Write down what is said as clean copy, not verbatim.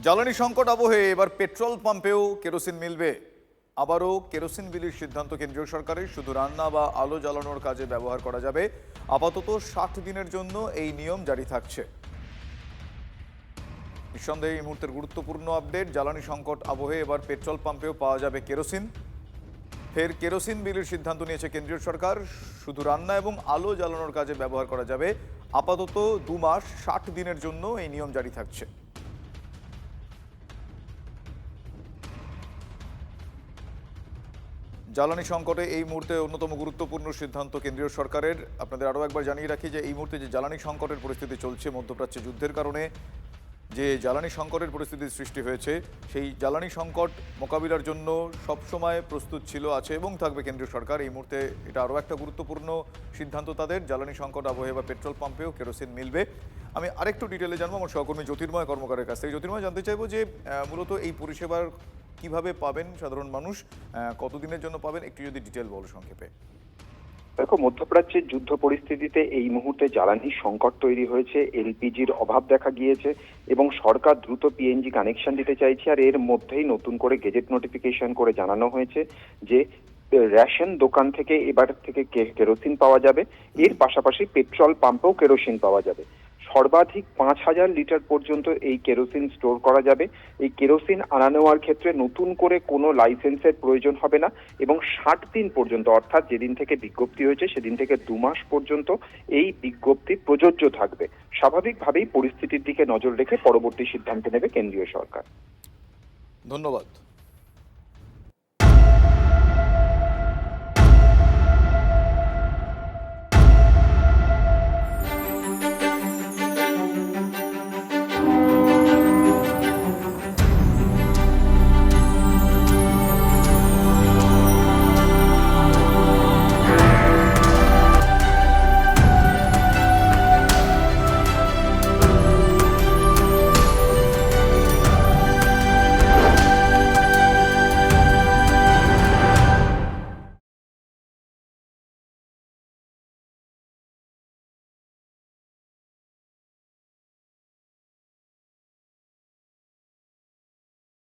জ্বালানি সংকট আবহে এবার পেট্রোল পাম্পেও কেরোসিন মিলবে। আবারও কেরোসিন বিলির সিদ্ধান্ত কেন্দ্রীয় সরকারের। শুধু রান্না বা আলো জ্বালানোর কাজে ব্যবহার করা যাবে। আপাতত 60 দিনের জন্য এই নিয়ম জারি থাকছে। নিঃসন্দেহে এই মুহূর্তের গুরুত্বপূর্ণ আপডেট। জ্বালানি সংকট আবহে এবার পেট্রোল পাম্পেও পাওয়া যাবে কেরোসিন। ফের কেরোসিন বিলির সিদ্ধান্ত নিয়েছে কেন্দ্রীয় সরকার। শুধু রান্না এবং আলো জ্বালানোর কাজে ব্যবহার করা যাবে। আপাতত 2 মাস 60 দিনের জন্য এই নিয়ম জারি থাকছে। জ্বালানি সংকটে এই মুহূর্তে অন্যতম গুরুত্বপূর্ণ সিদ্ধান্ত কেন্দ্রীয় সরকারের। আপনাদের আরও একবার জানিয়ে রাখি যে এই মুহূর্তে যে জ্বালানি সংকটের পরিস্থিতি চলছে, মধ্যপ্রাচ্যে যুদ্ধের কারণে যে জ্বালানি সংকটের পরিস্থিতির সৃষ্টি হয়েছে, সেই জ্বালানি সংকট মোকাবিলার জন্য সবসময় প্রস্তুত ছিল, আছে এবং থাকবে কেন্দ্রীয় সরকার। এই মুহূর্তে এটা আরও একটা গুরুত্বপূর্ণ সিদ্ধান্ত তাদের। জ্বালানি সংকট আবহে বা পেট্রোল পাম্পেও কেরোসিন মিলবে। আমি আরেকটু ডিটেলে জানবো আমার সহকর্মী জ্যোতির্ময় কর্মকারের কাছ থেকে। জ্যোতির্ময়, জানতে চাইবো যে মূলত এই পরিষেবার কিভাবে পাবেন সাধারণ মানুষ, কতদিনের জন্য পাবেন, একটু যদি ডিটেল বলো সংক্ষেপে। দেখো, মধ্যপ্রাচ্যের যুদ্ধ পরিস্থিতিতে এই মুহূর্তে জ্বালানি সংকট তৈরি হয়েছে, এলপিজির অভাব দেখা গিয়েছে এবং সরকার দ্রুত পিএনজি কানেকশন দিতে চাইছে। আর এর মধ্যেই নতুন করে গেজেট নোটিফিকেশন করে জানানো হয়েছে যে রেশন দোকান থেকে এবার থেকে কেরোসিন পাওয়া যাবে। এর পাশাপাশি পেট্রোল পাম্পেও কেরোসিন পাওয়া যাবে। সর্বাধিক 5,000 লিটার পর্যন্ত এই কেরোসিন স্টোর করা যাবে। এই কেরোসিন আনা নেওয়ার ক্ষেত্রে নতুন করে কোনো লাইসেন্সের প্রয়োজন হবে না এবং 60 দিন পর্যন্ত, অর্থাৎ যেদিন থেকে বিজ্ঞপ্তি হয়েছে সেদিন থেকে 2 মাস পর্যন্ত এই বিজ্ঞপ্তি প্রযোজ্য থাকবে। স্বাভাবিকভাবেই পরিস্থিতির দিকে নজর রেখে পরবর্তী সিদ্ধান্ত নেবে কেন্দ্রীয় সরকার। ধন্যবাদ।